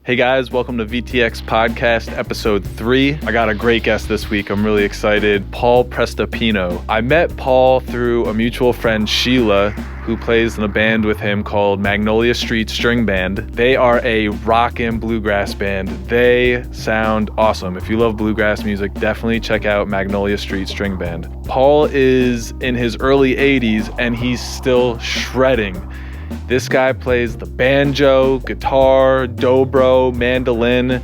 Hey guys, welcome to VTX Podcast Episode 3. I got a great guest this week. I'm really excited. Paul PRESTOPINO. I met Paul through a mutual friend, Sheila, who plays in a band with him called Magnolia Street String Band. They are a rockin' bluegrass band. They sound awesome. If you love bluegrass music, definitely check out Magnolia Street String Band. Paul is in his early 80s and he's still shredding. This guy plays the banjo, guitar, dobro, mandolin,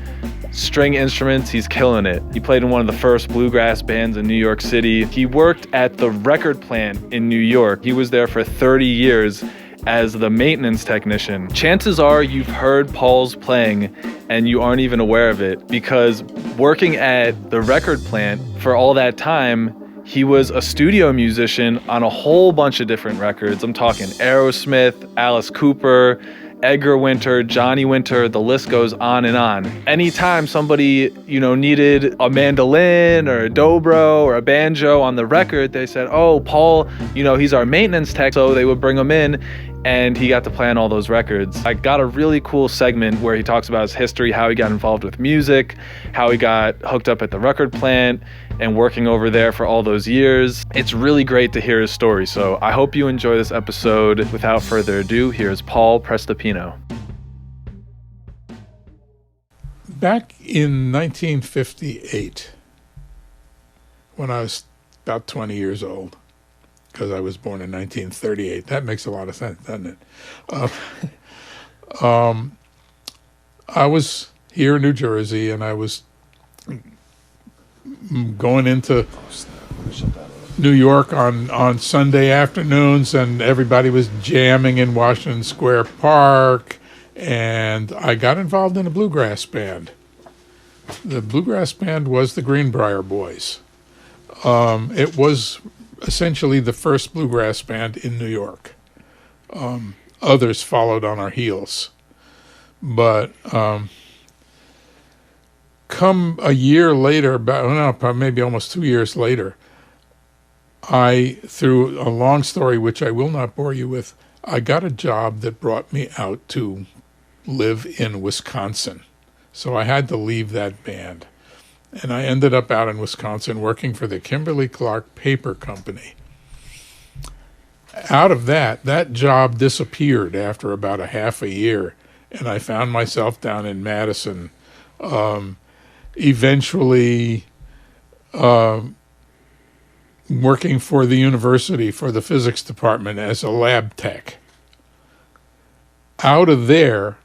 string instruments. He's killing it. He played in one of the first bluegrass bands in New York City. He worked at the record plant in New York. He was there for 30 years as the maintenance technician. Chances are you've heard Paul's playing and you aren't even aware of it, because working at the record plant for all that time, he was a studio musician on a whole bunch of different records. I'm talking Aerosmith, Alice Cooper, Edgar Winter, Johnny Winter, the list goes on and on. Anytime somebody, needed a mandolin or a dobro or a banjo on the record, they said, oh, Paul, he's our maintenance tech. So they would bring him in and he got to play on all those records. I got a really cool segment where he talks about his history, how he got involved with music, how he got hooked up at the record plant and working over there for all those years. It's really great to hear his story. So I hope you enjoy this episode. Without further ado, here's Paul PRESTOPINO. Back in 1958, when I was about 20 years old, because I was born in 1938. That makes a lot of sense, doesn't it? I was here in New Jersey, and I was going into New York on Sunday afternoons, and everybody was jamming in Washington Square Park, and I got involved in a bluegrass band. The bluegrass band was the Greenbrier Boys. It was essentially the first bluegrass band in New York. Others followed on our heels. But come a year later, maybe almost 2 years later, through a long story which I will not bore you with, I got a job that brought me out to live in Wisconsin. So I had to leave that band. And I ended up out in Wisconsin working for the Kimberly-Clark Paper Company. Out of that job disappeared after about a half a year, and I found myself down in Madison, eventually working for the university for the physics department as a lab tech. Out of there,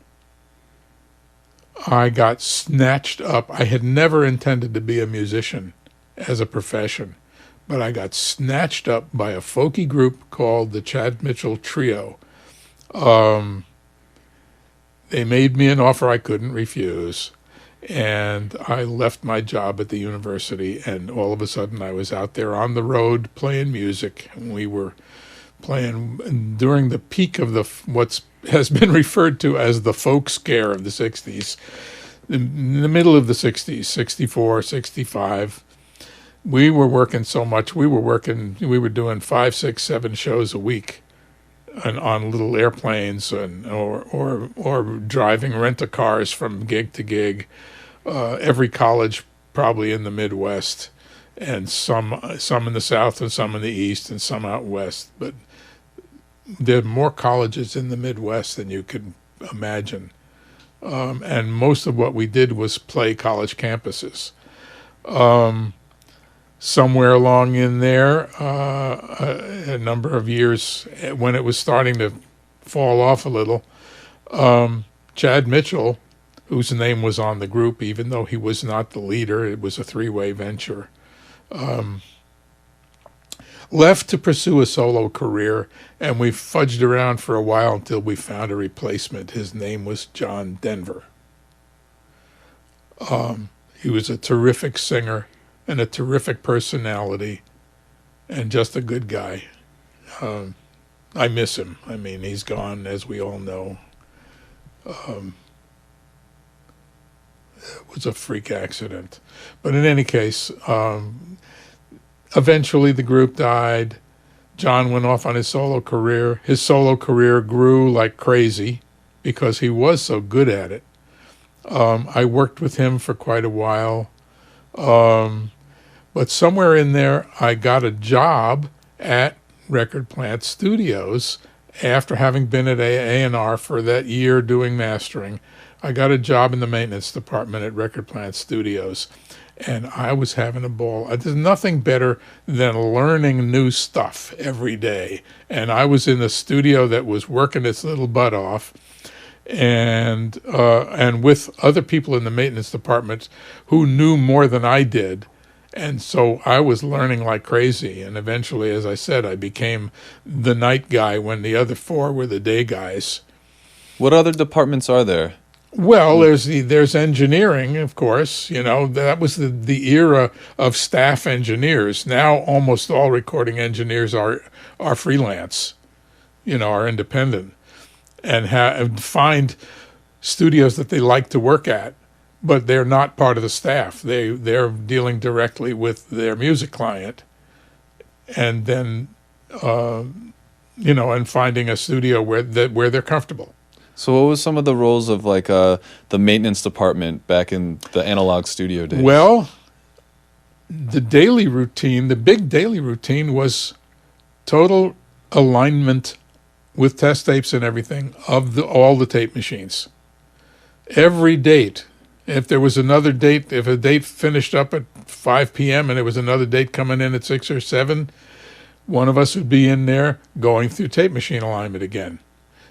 I got snatched up. I had never intended to be a musician as a profession, but I got snatched up by a folky group called the Chad Mitchell Trio. They made me an offer I couldn't refuse, and I left my job at the university, and all of a sudden I was out there on the road playing music. And we were playing during the peak of what's has been referred to as the folk scare of the 60s. In the middle of the 60s, 64, 65, we were working so much. We were doing 5, 6, 7 shows a week on little airplanes or driving rent-a-cars from gig to gig. Every college probably in the Midwest, and some in the South and some in the East and some out West. But there are more colleges in the Midwest than you could imagine. And most of what we did was play college campuses. Somewhere along in there, a number of years when it was starting to fall off a little, Chad Mitchell, whose name was on the group, even though he was not the leader, it was a three-way venture, left to pursue a solo career, and we fudged around for a while until we found a replacement. His name was John Denver. He was a terrific singer and a terrific personality and just a good guy. I miss him. I mean, he's gone, as we all know. It was a freak accident. But in any case, eventually the group died. John went off on his solo career. His solo career grew like crazy because he was so good at it. I worked with him for quite a while. But somewhere in there, I got a job at Record Plant Studios after having been at A&R for that year doing mastering. I got a job in the maintenance department at Record Plant Studios, and I was having a ball. There's nothing better than learning new stuff every day. And I was in a studio that was working its little butt off, and with other people in the maintenance department who knew more than I did. And so I was learning like crazy. And eventually, as I said, I became the night guy when the other four were the day guys. What other departments are there? Well, there's engineering, of course. You know, that was the era of staff engineers. Now almost all recording engineers are freelance, are independent, and find studios that they like to work at. But they're not part of the staff. They're dealing directly with their music client, and then and finding a studio where they're comfortable. So what was some of the roles of like the maintenance department back in the analog studio days? Well, the big daily routine was total alignment with test tapes and everything of all the tape machines. Every date. If there was another date, if a date finished up at 5 p.m. and there was another date coming in at 6 or 7, one of us would be in there going through tape machine alignment again.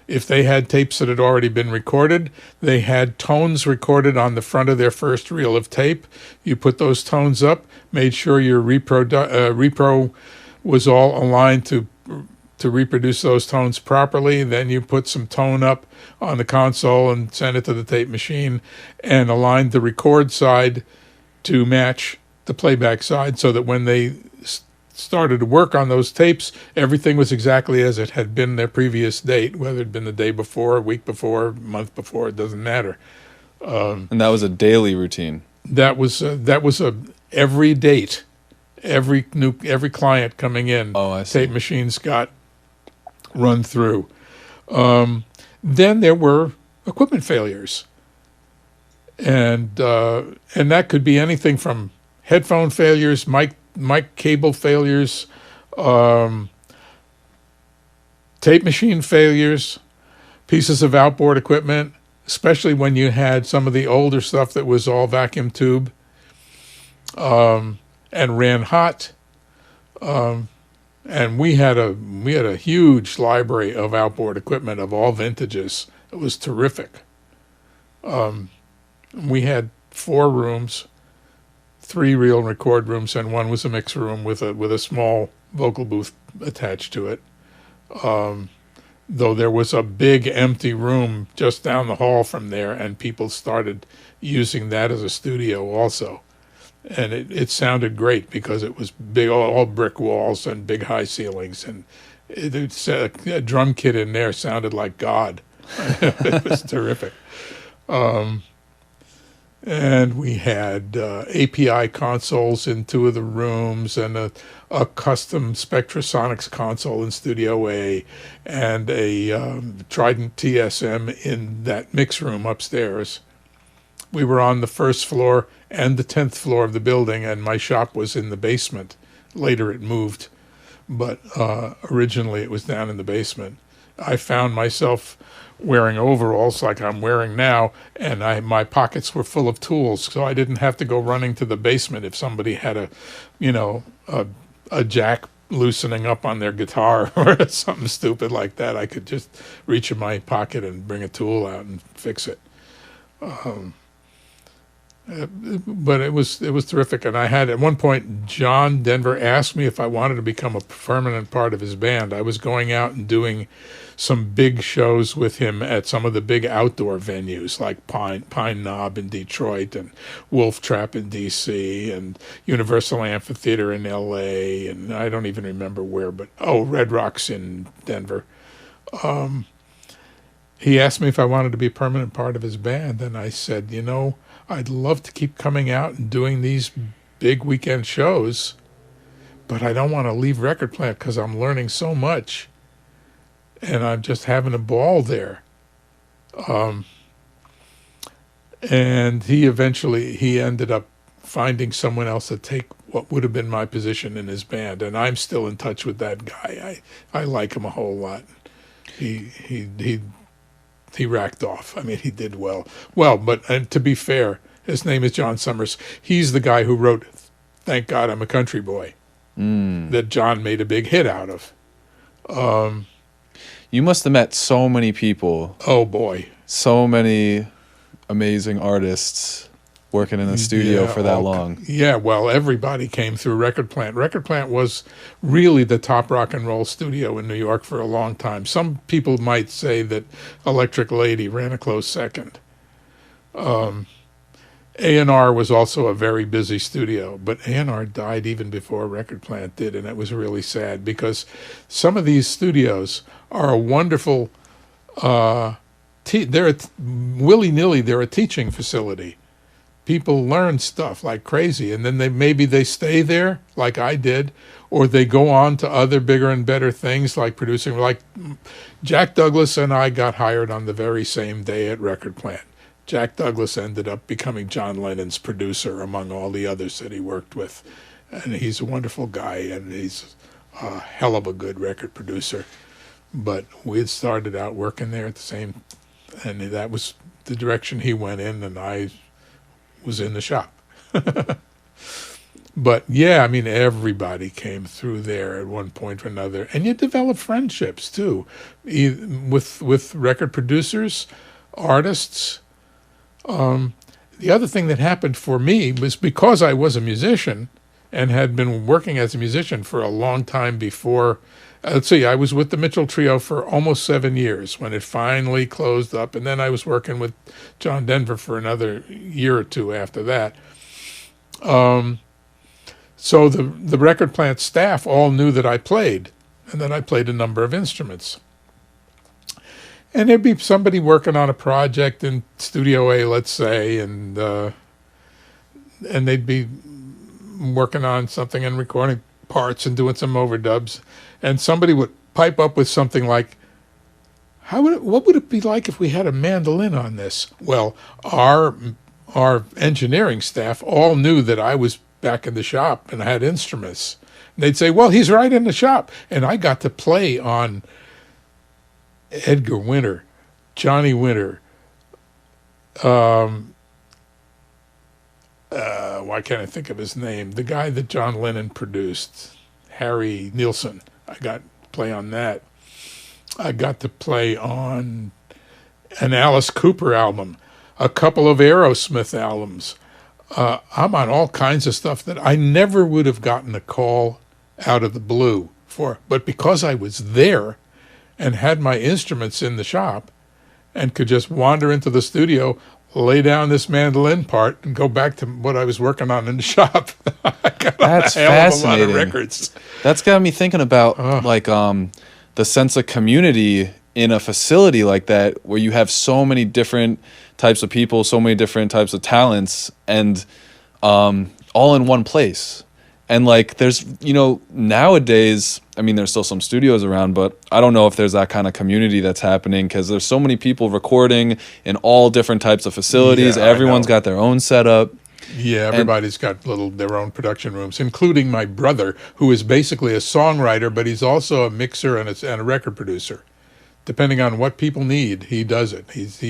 If they had tapes that had already been recorded, they had tones recorded on the front of their first reel of tape. You put those tones up, made sure your repro was all aligned to reproduce those tones properly. Then you put some tone up on the console and send it to the tape machine and aligned the record side to match the playback side so that when they started to work on those tapes, everything was exactly as it had been their previous date, whether it had been the day before, a week before, month before, it doesn't matter. And that was a daily routine. That was every date, every client coming in. Oh, I see. Tape machines got run through. Then there were equipment failures, and that could be anything from headphone failures, mic cable failures, tape machine failures, pieces of outboard equipment, especially when you had some of the older stuff that was all vacuum tube and ran hot. And we had a huge library of outboard equipment of all vintages. It was terrific. We had 4 rooms, 3 reel and record rooms, and 1 was a mix room with a small vocal booth attached to it. Though there was a big empty room just down the hall from there, and people started using that as a studio also. And it sounded great because it was big, all brick walls and big high ceilings, and a drum kit in there sounded like God. It was terrific. And we had API consoles in 2 of the rooms, and a custom Spectrasonics console in Studio A, and a Trident TSM in that mix room upstairs. We were on the 1st floor and the 10th floor of the building, and my shop was in the basement. Later it moved, but originally it was down in the basement. I found myself wearing overalls like I'm wearing now, and my pockets were full of tools, so I didn't have to go running to the basement if somebody had a jack loosening up on their guitar or something stupid like that. I could just reach in my pocket and bring a tool out and fix it. But it was terrific, and I had at one point John Denver asked me if I wanted to become a permanent part of his band. I was going out and doing some big shows with him at some of the big outdoor venues like Pine Knob in Detroit and Wolf Trap in D.C. and Universal Amphitheater in L.A. and I don't even remember where, but Red Rocks in Denver. He asked me if I wanted to be a permanent part of his band, and I said, I'd love to keep coming out and doing these big weekend shows, but I don't want to leave Record Plant because I'm learning so much, and I'm just having a ball there. And he ended up finding someone else to take what would have been my position in his band, and I'm still in touch with that guy. I like him a whole lot. He racked off. I mean, he did well. Well, but and to be fair, his name is John Summers. He's the guy who wrote "Thank God I'm a Country Boy," that John made a big hit out of. You must have met so many people. Oh boy, so many amazing artists working in the studio for that long. Yeah, well, everybody came through Record Plant. Record Plant was really the top rock and roll studio in New York for a long time. Some people might say that Electric Lady ran a close second. A&R was also a very busy studio, but A&R died even before Record Plant did, and it was really sad because some of these studios are a wonderful, they're willy-nilly, they're a teaching facility. People learn stuff like crazy, and then maybe they stay there like I did, or they go on to other bigger and better things like producing. Like Jack Douglas and I got hired on the very same day at Record Plant. Jack Douglas ended up becoming John Lennon's producer among all the others that he worked with, and he's a wonderful guy, and he's a hell of a good record producer. But we had started out working there at the same, and that was the direction he went in, and I was in the shop. But yeah, I mean, everybody came through there at one point or another, and you develop friendships too, with record producers, artists. The other thing that happened for me was because I was a musician and had been working as a musician for a long time before. Let's see, I was with the Mitchell Trio for almost 7 years when it finally closed up, and then I was working with John Denver for another year or two after that. So the Record Plant staff all knew that I played, and that I played a number of instruments. And there'd be somebody working on a project in Studio A, let's say, and they'd be working on something and recording parts and doing some overdubs, and somebody would pipe up with something like, what would it be like if we had a mandolin on this? Well, our engineering staff all knew that I was back in the shop and I had instruments. And they'd say, well, he's right in the shop. And I got to play on Edgar Winter, Johnny Winter, why can't I think of his name? The guy that John Lennon produced, Harry Nilsson. I got to play on that. I got to play on an Alice Cooper album, a couple of Aerosmith albums. I'm on all kinds of stuff that I never would have gotten a call out of the blue for. But because I was there and had my instruments in the shop and could just wander into the studio, lay down this mandolin part, and go back to what I was working on in the shop. I got That's a hell fascinating. of a lot of records. That's got me thinking about the sense of community in a facility like that, where you have so many different types of people, so many different types of talents, and all in one place. And like, there's, nowadays, I mean, there's still some studios around, but I don't know if there's that kind of community that's happening, because there's so many people recording in all different types of facilities. Yeah, everyone's got their own setup. Yeah, everybody's got their own production rooms, including my brother, who is basically a songwriter, but he's also a mixer and a record producer. Depending on what people need, he does it. He's a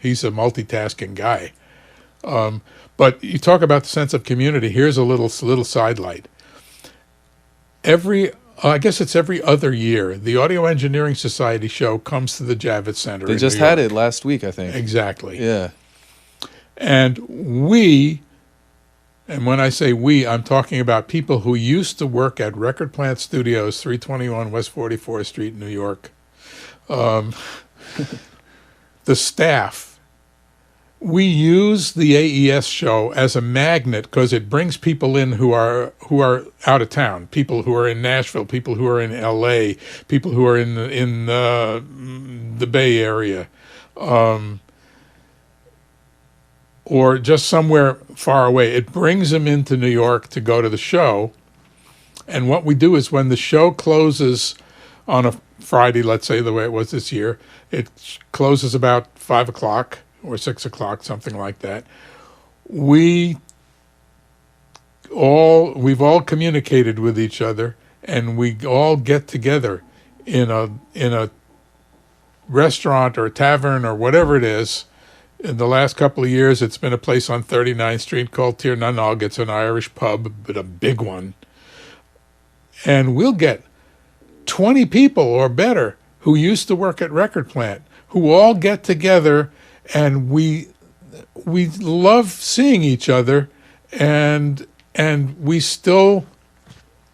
multitasking guy. But you talk about the sense of community. Here's a little sidelight. I guess it's every other year, the Audio Engineering Society show comes to the Javits Center. They just had it last week, I think. Exactly. Yeah. And when I say we, I'm talking about people who used to work at Record Plant Studios, 321 West 44th Street, New York. The staff. We use the AES show as a magnet because it brings people in who are out of town, people who are in Nashville, people who are in LA, people who are in the Bay Area, or just somewhere far away. It brings them into New York to go to the show. And what we do is, when the show closes on a Friday, let's say the way it was this year, it closes about 5 o'clock. or 6 o'clock, something like that. We've all communicated with each other, and we all get together in a restaurant or a tavern or whatever it is. In the last couple of years, it's been a place on 39th Street called Tir na Nog. It's an Irish pub, but a big one. And we'll get 20 people or better who used to work at Record Plant, who all get together, and we love seeing each other, and we still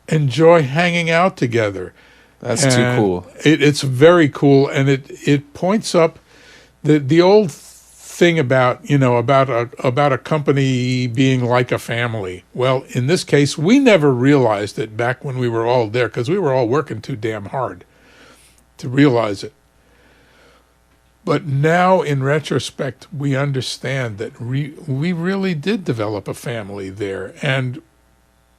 enjoy hanging out together. That's too cool. It's very cool, and it points up the old thing about a company being like a family. Well, in this case, we never realized it back when we were all there, because we were all working too damn hard to realize it. But now, in retrospect, we understand that we really did develop a family there, and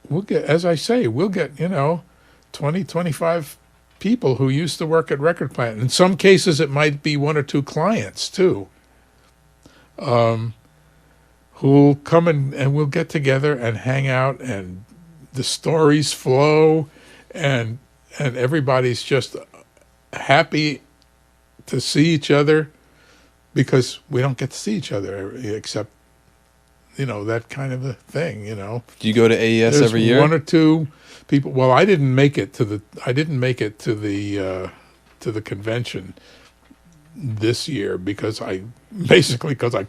we'll get, as I say, 20, 25 people who used to work at Record Plant. In some cases, it might be 1 or 2 clients too, who'll come and we'll get together and hang out, and the stories flow, and everybody's just happy to see each other, because we don't get to see each other except, that kind of a thing, Do you go to AES There's every year? 1 or 2 people. Well, I didn't make it to the convention this year because I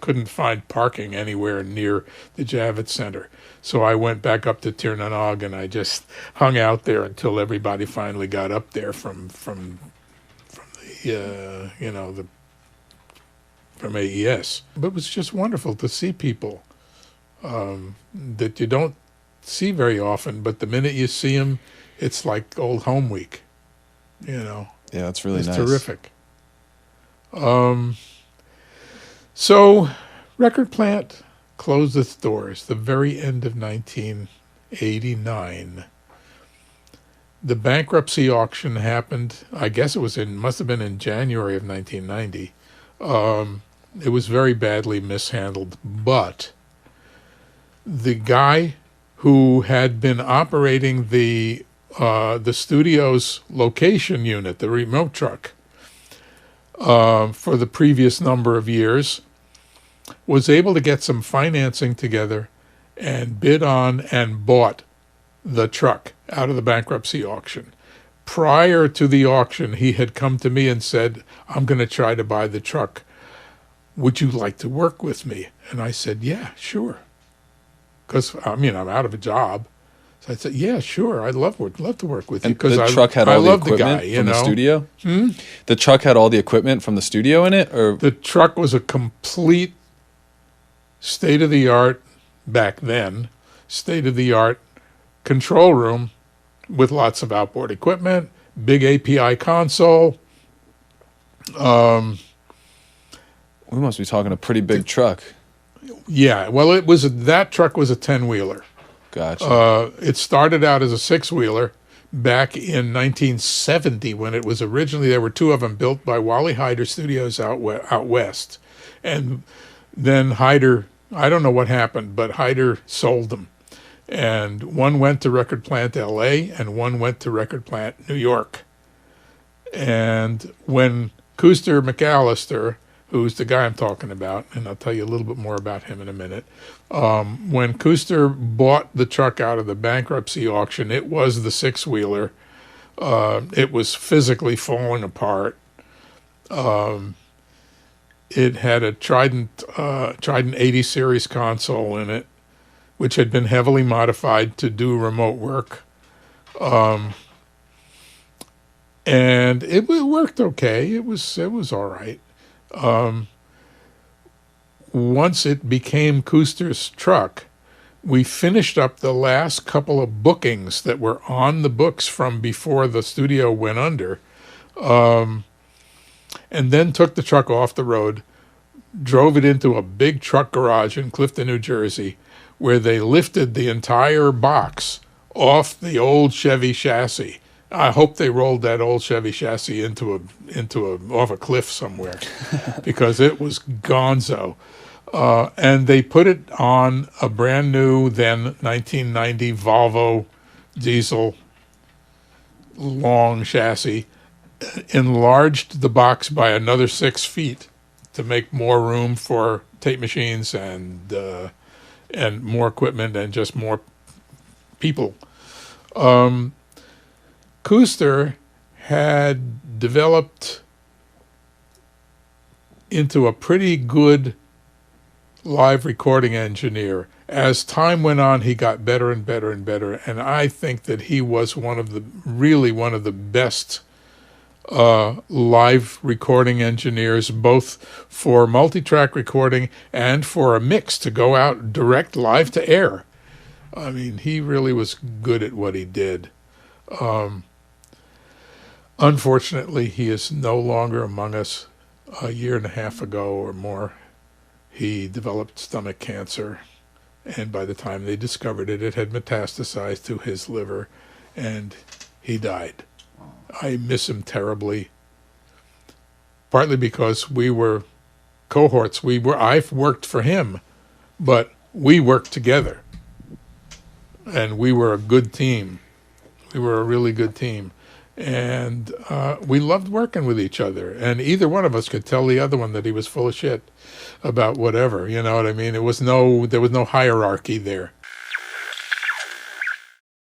couldn't find parking anywhere near the Javits Center. So I went back up to Tir na Nog, and I just hung out there until everybody finally got up there from AES. But it was just wonderful to see people that you don't see very often, but the minute you see them, it's like old home week. Yeah, it's really nice. It's terrific. So Record Plant closed its doors the very end of 1989. The bankruptcy auction happened, I guess must have been in January of 1990. It was very badly mishandled, but the guy who had been operating the studio's location unit, the remote truck, for the previous number of years, was able to get some financing together and bid on and bought the truck out of the bankruptcy auction. Prior to the auction, he had come to me and said, "I'm going to try to buy the truck. Would you like to work with me?" And I said, "Yeah, sure." Because, I'm out of a job. So I said, "Yeah, sure, I'd love to work with you." And the truck had all the equipment from the studio? The truck had all the equipment from the studio in it? Or the truck was a complete state-of-the-art, back then, state-of-the-art control room with lots of outboard equipment, big API console. We must be talking a pretty big truck. Yeah, well, that truck was a 10-wheeler. Gotcha. It started out as a 6-wheeler back in 1970 when it was originally, there were 2 of them built by Wally Hyder Studios out west. And then Hyder, I don't know what happened, but Hyder sold them. And one went to Record Plant LA and one went to Record Plant New York. And when Kooster McAllister, who's the guy I'm talking about, and I'll tell you a little bit more about him in a minute, when Kooster bought the truck out of the bankruptcy auction, it was the 6-wheeler. It was physically falling apart. It had a Trident 80 series console in it, which had been heavily modified to do remote work. And it worked okay. It was all right. Once it became Kooster's truck, we finished up the last couple of bookings that were on the books from before the studio went under, and then took the truck off the road, drove it into a big truck garage in Clifton, New Jersey, where they lifted the entire box off the old Chevy chassis I hope they rolled that old Chevy chassis into off a cliff somewhere, because it was gonzo. And they put it on a brand new, then 1990 Volvo diesel long chassis, enlarged the box by another 6 feet to make more room for tape machines and more equipment and just more people. Kooster had developed into a pretty good live recording engineer. As time went on, he got better and better and better, and I think that he was one of the best live recording engineers, both for multi-track recording and for a mix to go out direct live to air. I mean, he really was good at what he did. Unfortunately, he is no longer among us. A year and a half ago or more, he developed stomach cancer, and by the time they discovered it, it had metastasized to his liver, and he died. I miss him terribly, partly because we were cohorts. I've worked for him, but we worked together, and we were a good team. We were a really good team, and we loved working with each other, and either one of us could tell the other one that he was full of shit about whatever, you know what I mean? There was no hierarchy there.